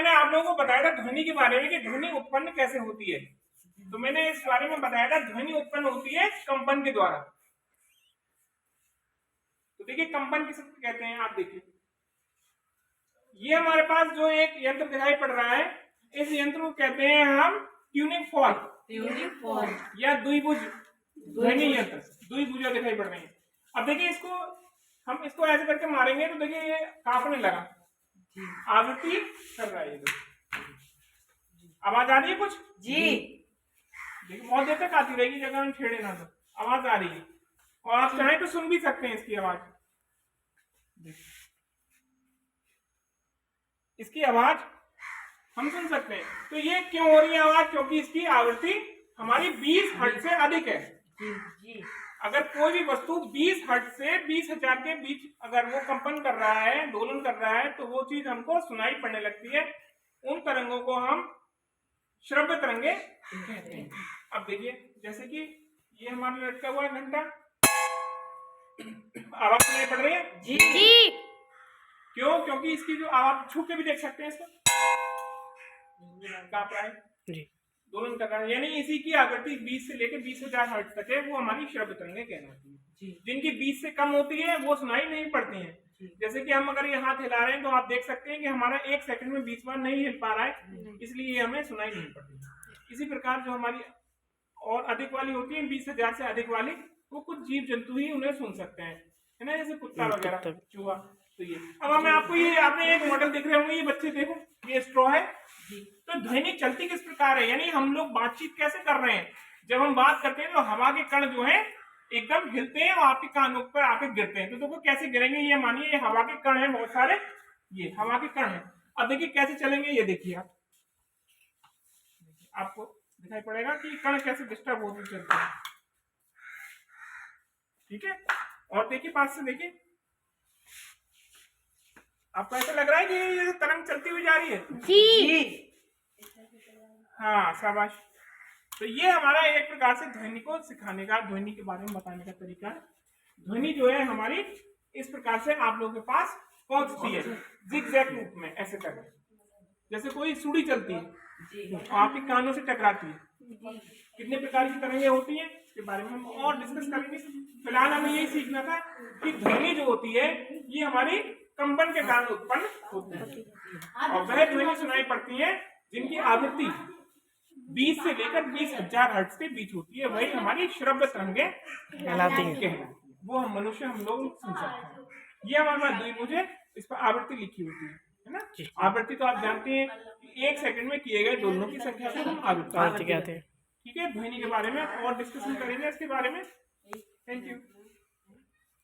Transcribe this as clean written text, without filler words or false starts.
मैंने आप लोगों को बताया था ध्वनि के बारे में कि ध्वनि उत्पन्न कैसे होती है। तो मैंने इस बारे में बताया था ध्वनि उत्पन्न होती है कंपन के द्वारा। तो देखिए कंपन किसे कहते हैं, आप देखिए ये हमारे पास जो एक यंत्र दिखाई पड़ रहा है, इस यंत्र को कहते हैं हम ट्यूनिंग फॉर्क या द्विभुज ध्वनि यंत्र, द्विभुजा दिखाई पड़ रही है। अब देखिए इसको हम इसको ऐसे करके मारेंगे तो देखिए ये कांपने लगा, आवृत्ति कर रहा है ये। आवाज आ रही है कुछ जी? देखिए बहुत देर तक आती रहेगी, जगह हम छेड़े ना तो आवाज आ रही है, और आप चाहें तो सुन भी सकते हैं इसकी आवाज। इसकी आवाज हम सुन सकते हैं। तो ये क्यों हो रही है आवाज? क्योंकि इसकी आवृत्ति हमारी 20 हर्ट्ज से अधिक है। जी। अगर कोई भी वस्तु 20 हर्ट्ज से 20,000 के बीच अगर वो कंपन कर रहा है, दोलन कर रहा है, तो वो चीज हमको सुनाई पड़ने लगती है। उन तरंगों को हम श्रव्य तरंगे कहते हैं। अब देखिए जैसे कि ये हमारा लटका हुआ घंटा, आवाज सुनाई पड़ रही है जी? क्यों? क्योंकि इसकी जो आवाज छू के भी देख सकते हैं इसको, कांप रहा है जी, दोलन कर रहा है, यानी इसी की आवृत्ति 20 से लेकर 20,000 हर्ट्ज तक है, वो हमारी श्रव्य तरंगें कहलाती है। जिनकी 20 से कम होती है वो सुनाई नहीं पड़ती हैं। जैसे कि हम अगर ये हाथ हिला रहे हैं तो आप देख सकते हैं कि हमारा 1 सेकंड में 20 बार नहीं हिल पा रहा है, इसलिए हमें सुनाई नहीं पड़ती। इसी प्रकार जो हमारी और अधिक वाली होती है, 20,000 से अधिक वाली, वो कुछ जीव जंतु ही उन्हें सुन सकते हैं, है ना, जैसे कुत्ता वगैरह, चूहा। तो ये अब हमें आपको ये आपने एक मॉडल देख रहे होंगे, ये बच्चे देखो ये स्ट्रॉ है। तो ध्वनि चलती किस प्रकार है, यानी हम लोग बातचीत कैसे कर रहे हैं, जब हम बात करते हैं तो हवा के कण जो है एकदम हिलते हैं और आपके कानों पर आके गिरते हैं। तो देखो कैसे गिरेंगे, ये मानिए ये हवा के कण है बहुत सारे, ये हवा के कण है। अब देखिए कैसे चलेंगे, ये देखिए आप, आपको दिखाई पड़ेगा कि कण कैसे डिस्टर्ब होते चलते हैं। ठीक है, और देखिए पास से देखिए, आपको ऐसा लग रहा है कि ये तरंग चलती हुई जा रही है जी? हाँ शाबाश। तो ये हमारा एक प्रकार से ध्वनि को सिखाने का, ध्वनि के बारे में बताने का तरीका है। ध्वनि जो है हमारी इस प्रकार से आप लोगों के पास पहुंचती है जिगजैग रूप में, ऐसे करके जैसे कोई सूढ़ी चलती है और आपके कानों से टकराती है। कितने प्रकार की तरंगें होती हैं इसके बारे में हम और डिस्कस करेंगे। फिलहाल हमें यही सीखना था कि ध्वनि जो होती है ये हमारी कंपन के कारण उत्पन्न होती है, और वह ध्वनि सुनाई पड़ती है जिनकी आवृत्ति 20 से लेकर 20,000 हर्ट्ज के बीच होती है, वही हमारी श्रव्य तरंगें कहलाती हैं। वो हम मनुष्य हम लोग सुन सकते हैं। ये हमारे पास द्विभुज है, इस पर आवृत्ति लिखी होती है ना। आवृत्ति तो आप जानते हैं, 1 सेकंड में किए गए दोलनों की संख्या को हम आवृत्ति कहते हैं। ठीक है, ध्वनि के बारे में और डिस्कशन करेंगे इसके बारे में। Thank you.